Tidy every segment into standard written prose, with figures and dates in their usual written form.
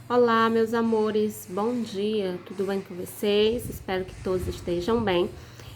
Olá, meus amores, bom dia, tudo bem com vocês? Espero que todos estejam bem.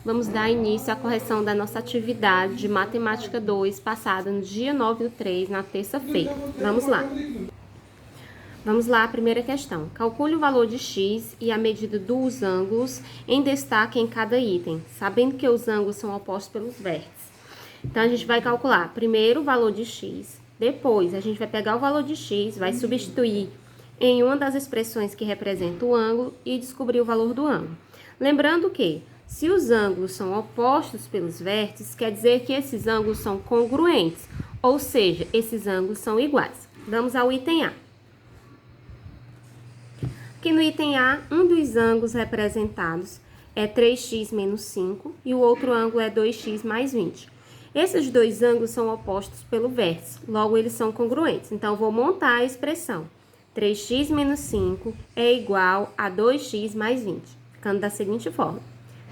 Vamos dar início à correção da nossa atividade de Matemática 2, passada no dia 9/3, na terça-feira. Vamos lá. Vamos lá, a primeira questão. Calcule o valor de x e a medida dos ângulos em destaque em cada item, sabendo que os ângulos são opostos pelos vértices. Então, a gente vai calcular primeiro o valor de x, depois a gente vai pegar o valor de x, vai substituir em uma das expressões que representa o ângulo e descobrir o valor do ângulo. Lembrando que, se os ângulos são opostos pelos vértices, quer dizer que esses ângulos são congruentes, ou seja, esses ângulos são iguais. Vamos ao item A. Aqui no item A, um dos ângulos representados é 3x menos 5 e o outro ângulo é 2x mais 20. Esses dois ângulos são opostos pelo vértice, logo eles são congruentes. Então, vou montar a expressão. 3x menos 5 é igual a 2x mais 20, ficando da seguinte forma.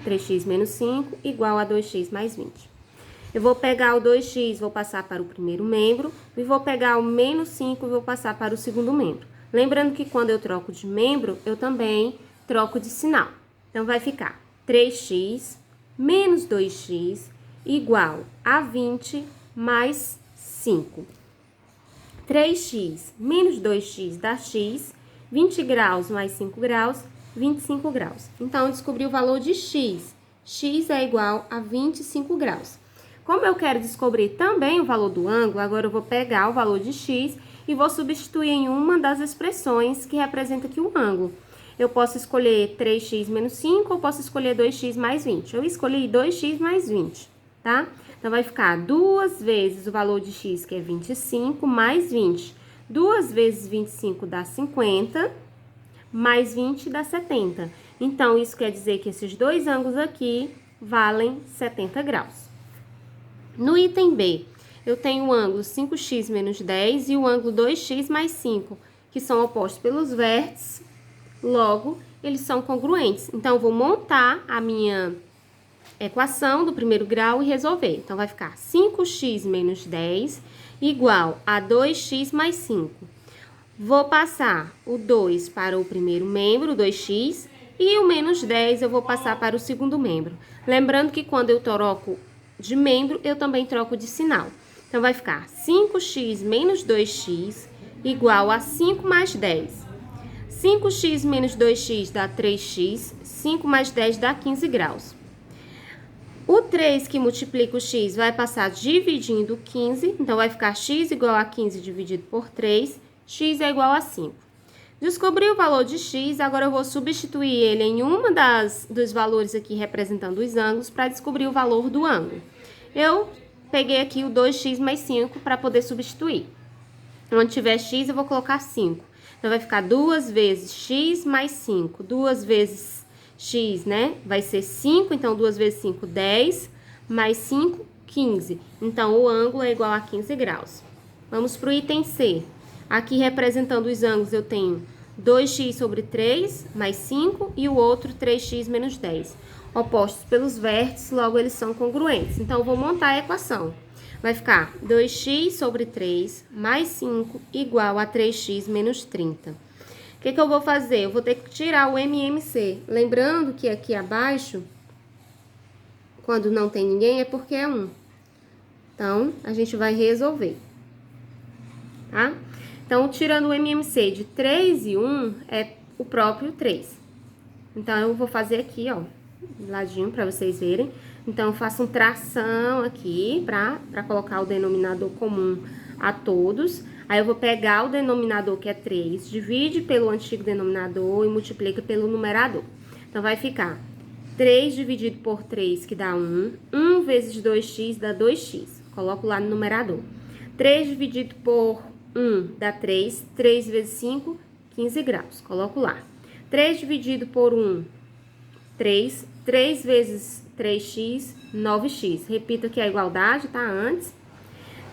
3x menos 5 igual a 2x mais 20. Eu vou pegar o 2x, vou passar para o primeiro membro, e vou pegar o menos 5 e vou passar para o segundo membro. Lembrando que quando eu troco de membro, eu também troco de sinal. Então, vai ficar 3x menos 2x igual a 20 mais 5. 3x menos 2x dá x, 20 graus mais 5 graus, 25 graus. Então, eu descobri o valor de x. X é igual a 25 graus. Como eu quero descobrir também o valor do ângulo, agora eu vou pegar o valor de x e vou substituir em uma das expressões que representa aqui o ângulo. Eu posso escolher 3x menos 5 ou posso escolher 2x mais 20. Eu escolhi 2x mais 20, tá? Então, vai ficar 2 vezes o valor de x, que é 25, mais 20. 2 vezes 25 dá 50, mais 20 dá 70. Então, isso quer dizer que esses dois ângulos aqui valem 70 graus. No item B, eu tenho o ângulo 5x menos 10 e o ângulo 2x mais 5, que são opostos pelos vértices, logo, eles são congruentes. Então, eu vou montar a minha equação do primeiro grau e resolver. Então, vai ficar 5x menos 10 igual a 2x mais 5. Vou passar o 2 para o primeiro membro, 2x, e o menos 10 eu vou passar para o segundo membro. Lembrando que quando eu troco de membro, eu também troco de sinal. Então, vai ficar 5x menos 2x igual a 5 mais 10. 5x menos 2x dá 3x, 5 mais 10 dá 15 graus. O 3 que multiplica o x vai passar dividindo 15, então vai ficar x igual a 15 dividido por 3, x é igual a 5. Descobri o valor de x, agora eu vou substituir ele em uma dos valores aqui representando os ângulos para descobrir o valor do ângulo. Eu peguei aqui o 2x mais 5 para poder substituir. Onde tiver x, eu vou colocar 5. Então, vai ficar 2 vezes x mais 5. 2 vezes x, né? Vai ser 5, então 2 vezes 5, 10, mais 5, 15. Então, o ângulo é igual a 15 graus. Vamos para o item C. Aqui, representando os ângulos, eu tenho 2x sobre 3, mais 5, e o outro 3x menos 10. Opostos pelos vértices, logo eles são congruentes. Então, eu vou montar a equação. Vai ficar 2x sobre 3, mais 5, igual a 3x menos 30. O que eu vou fazer? Eu vou ter que tirar o MMC. Lembrando que aqui abaixo, quando não tem ninguém, é porque é 1. Então, a gente vai resolver, tá? Então, tirando o MMC de 3 e 1, é o próprio 3. Então, eu vou fazer aqui, ó, de ladinho, para vocês verem. Então, eu faço um tração aqui para colocar o denominador comum a todos. Aí, eu vou pegar o denominador, que é 3, divide pelo antigo denominador e multiplica pelo numerador. Então, vai ficar 3 dividido por 3, que dá 1. 1 vezes 2x dá 2x. Coloco lá no numerador. 3 dividido por 1 dá 3. 3 vezes 5, 15 graus. Coloco lá. 3 dividido por 1, 3. 3 vezes 3x, 9x. Repito aqui a igualdade, tá? Antes.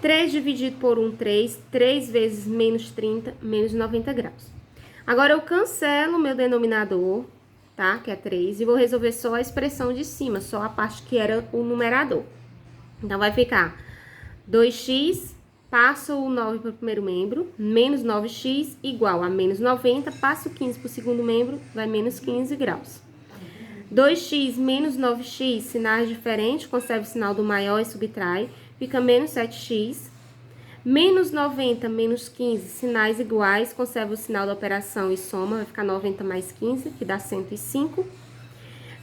3 dividido por 1, 3. 3 vezes menos 30, menos 90 graus. Agora, eu cancelo o meu denominador, tá? Que é 3. E vou resolver só a expressão de cima, só a parte que era o numerador. Então, vai ficar 2x passo o 9 para o primeiro membro, menos 9x igual a menos 90, passo o 15 para o segundo membro, vai menos 15 graus. 2x menos 9x, sinais diferentes, conserva o sinal do maior e subtrai, fica menos 7x. Menos 90 menos 15, sinais iguais, conserva o sinal da operação e soma, vai ficar 90 mais 15, que dá 105.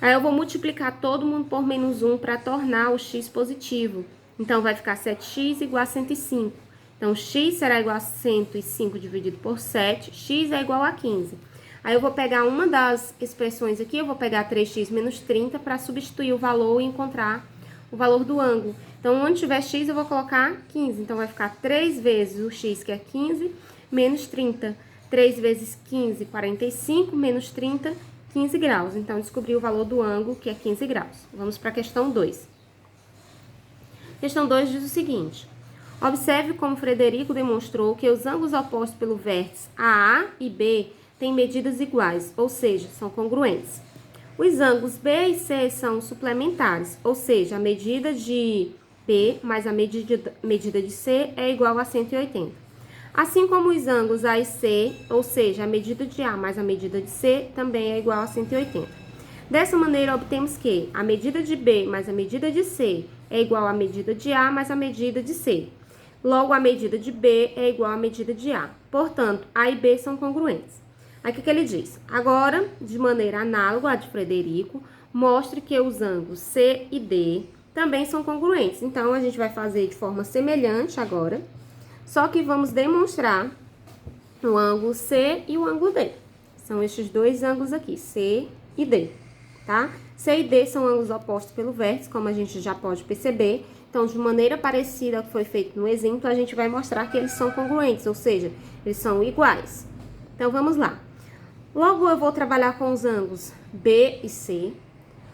Aí eu vou multiplicar todo mundo por menos 1 para tornar o x positivo. Então, vai ficar 7x igual a 105. Então, x será igual a 105 dividido por 7, x é igual a 15. Aí eu vou pegar uma das expressões aqui, eu vou pegar 3x menos 30 para substituir o valor e encontrar o valor do ângulo. Então, onde tiver x, eu vou colocar 15. Então, vai ficar 3 vezes o x, que é 15, menos 30. 3 vezes 15, 45, menos 30, 15 graus. Então, descobri o valor do ângulo, que é 15 graus. Vamos para a questão 2. Questão 2 diz o seguinte. Observe como Frederico demonstrou que os ângulos opostos pelo vértice AA e B têm medidas iguais, ou seja, são congruentes. Os ângulos B e C são suplementares, ou seja, a medida de B mais a medida de C é igual a 180. Assim como os ângulos A e C, ou seja, a medida de A mais a medida de C, também é igual a 180. Dessa maneira, obtemos que a medida de B mais a medida de C é igual à medida de A mais a medida de C. Logo, a medida de B é igual à medida de A. Portanto, A e B são congruentes. Aqui que ele diz, agora, de maneira análoga à de Frederico, mostre que os ângulos C e D também são congruentes. Então, a gente vai fazer de forma semelhante agora, só que vamos demonstrar o ângulo C e o ângulo D. São estes dois ângulos aqui, C e D, tá? C e D são ângulos opostos pelo vértice, como a gente já pode perceber. Então, de maneira parecida ao que foi feito no exemplo, a gente vai mostrar que eles são congruentes, ou seja, eles são iguais. Então, vamos lá. Logo, eu vou trabalhar com os ângulos B e C.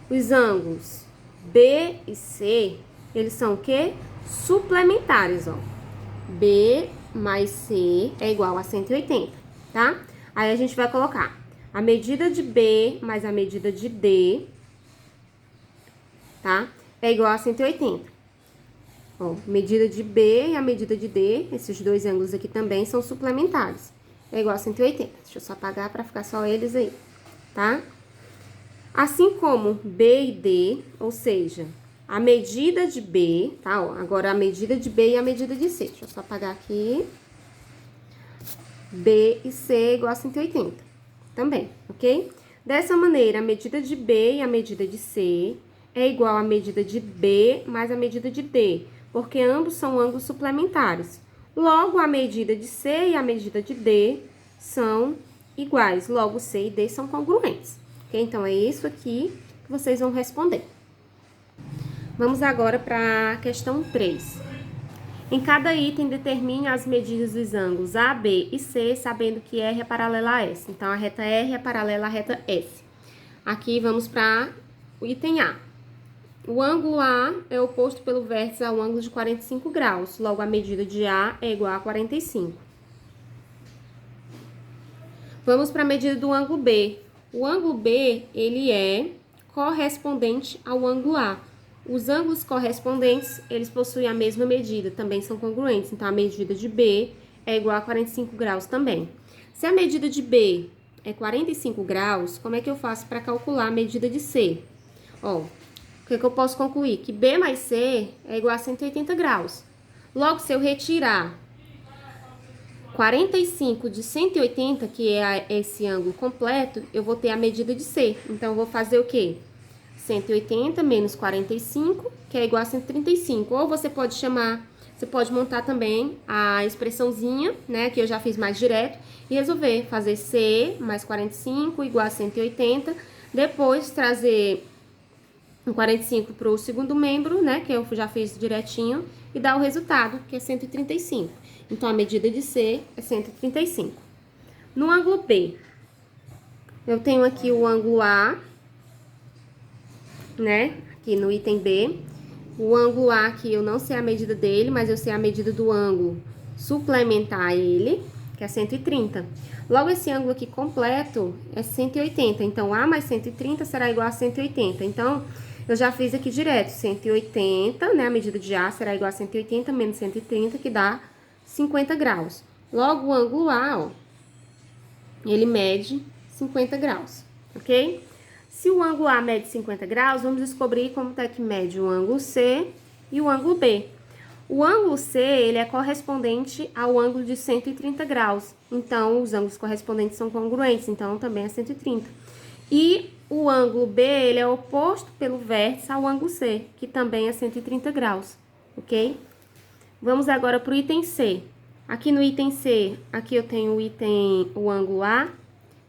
Os ângulos B e C, eles são o quê? Suplementares, ó. B mais C é igual a 180, tá? Aí, a gente vai colocar a medida de B mais a medida de D, tá? É igual a 180. Ó, medida de B e a medida de D, esses dois ângulos aqui também são suplementares. É igual a 180. Deixa eu só apagar para ficar só eles aí, tá? Assim como B e D, ou seja, a medida de B, tá? Ó, agora a medida de B e a medida de C. Deixa eu só apagar aqui. B e C é igual a 180 também, ok? Dessa maneira, a medida de B e a medida de C é igual à medida de B mais a medida de D, porque ambos são ângulos suplementares. Logo, a medida de C e a medida de D são iguais. Logo, C e D são congruentes. Ok? Então, é isso aqui que vocês vão responder. Vamos agora para a questão 3. Em cada item, determine as medidas dos ângulos A, B e C, sabendo que R é paralela a S. Então, a reta R é paralela à reta S. Aqui, vamos para o item A. O ângulo A é oposto pelo vértice ao ângulo de 45 graus. Logo, a medida de A é igual a 45. Vamos para a medida do ângulo B. O ângulo B, ele é correspondente ao ângulo A. Os ângulos correspondentes, eles possuem a mesma medida, também são congruentes. Então, a medida de B é igual a 45 graus também. Se a medida de B é 45 graus, como é que eu faço para calcular a medida de C? Ó, o que eu posso concluir? Que B mais C é igual a 180 graus. Logo, se eu retirar 45 de 180, que é esse ângulo completo, eu vou ter a medida de C. Então, eu vou fazer o quê? 180 menos 45, que é igual a 135. Ou você pode chamar, você pode montar também a expressãozinha, né, que eu já fiz mais direto, e resolver fazer C mais 45 igual a 180. Depois, trazer 45 para o segundo membro, né, que eu já fiz direitinho, e dar o resultado, que é 135. Então, a medida de C é 135. No ângulo B, eu tenho aqui o ângulo A, né, aqui no item B. O ângulo A aqui, eu não sei a medida dele, mas eu sei a medida do ângulo suplementar a ele, que é 130. Logo, esse ângulo aqui completo é 180. Então, A mais 130 será igual a 180. Então, eu já fiz aqui direto, 180, né? A medida de A será igual a 180 menos 130, que dá 50 graus. Logo, o ângulo A, ó, ele mede 50 graus, ok? Se o ângulo A mede 50 graus, vamos descobrir como é que mede o ângulo C e o ângulo B. O ângulo C, ele é correspondente ao ângulo de 130 graus. Então, os ângulos correspondentes são congruentes, então também é 130. E o ângulo B, ele é oposto pelo vértice ao ângulo C, que também é 130 graus, ok? Vamos agora para o item C. Aqui no item C, aqui eu tenho o ângulo A,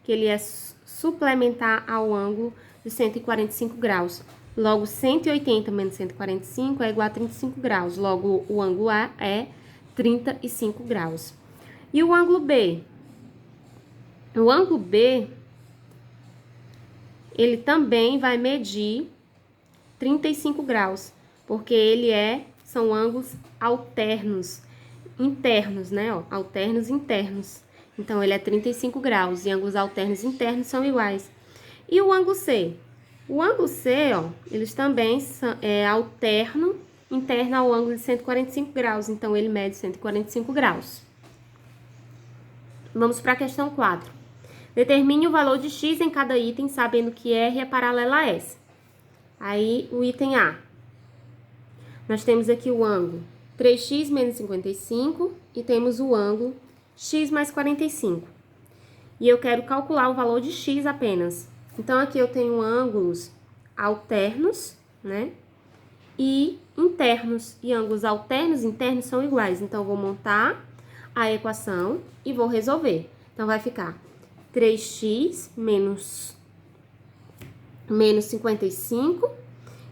que ele é suplementar ao ângulo de 145 graus. Logo, 180 menos 145 é igual a 35 graus. Logo, o ângulo A é 35 graus. E o ângulo B? O ângulo B, ele também vai medir 35 graus, porque são ângulos alternos, internos, né? Ó, alternos internos. Então, ele é 35 graus e ângulos alternos internos são iguais. E o ângulo C? O ângulo C, ó, eles também são alterno interno ao ângulo de 145 graus, então ele mede 145 graus. Vamos para a questão 4. Determine o valor de x em cada item, sabendo que R é paralela a S. Aí, o item A. Nós temos aqui o ângulo 3x menos 55 e temos o ângulo x mais 45. E eu quero calcular o valor de x apenas. Então, aqui eu tenho ângulos alternos, né? E internos. E ângulos alternos e internos são iguais. Então, eu vou montar a equação e vou resolver. Então, vai ficar 3x menos 55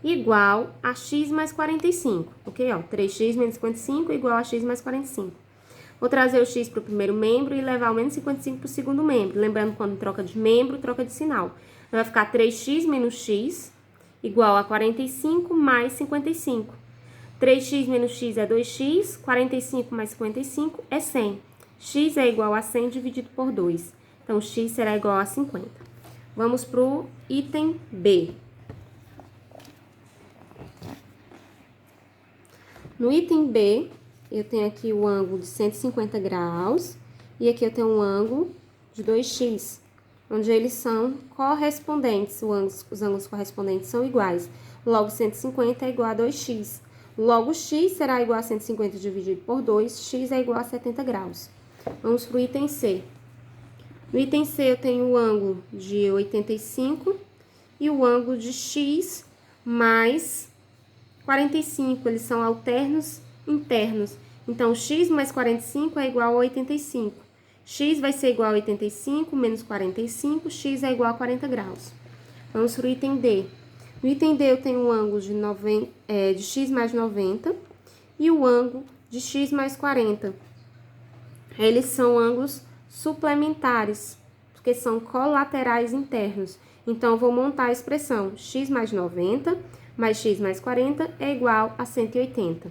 igual a x mais 45. Ok? Ó, 3x menos 55 igual a x mais 45. Vou trazer o x para o primeiro membro e levar o menos 55 para o segundo membro. Lembrando, quando troca de membro, troca de sinal. Vai ficar 3x menos x igual a 45 mais 55. 3x menos x é 2x, 45 mais 55 é 100. X é igual a 100 dividido por 2. Então, x será igual a 50. Vamos para o item B. No item B, eu tenho aqui o ângulo de 150 graus e aqui eu tenho um ângulo de 2x, onde eles são correspondentes, os ângulos correspondentes são iguais. Logo, 150 é igual a 2x. Logo, x será igual a 150 dividido por 2, x é igual a 70 graus. Vamos para o item C. No item C, eu tenho o ângulo de 85 e o ângulo de x mais 45. Eles são alternos internos. Então, x mais 45 é igual a 85. X vai ser igual a 85 menos 45, x é igual a 40 graus. Vamos para o item D. No item D, eu tenho o ângulo de x mais 90 e o ângulo de x mais 40. Eles são ângulos suplementares, porque são colaterais internos. Então, eu vou montar a expressão x mais 90 mais x mais 40 é igual a 180.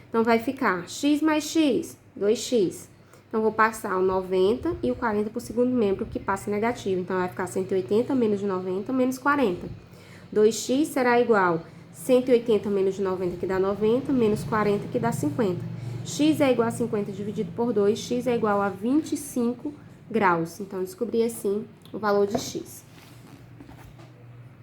Então, vai ficar x mais x, 2x. Então, vou passar o 90 e o 40 para o segundo membro, que passa negativo. Então, vai ficar 180 menos 90 menos 40. 2x será igual a 180 menos 90, que dá 90, menos 40, que dá 50. X é igual a 50 dividido por 2, x é igual a 25 graus. Então, descobri assim o valor de x.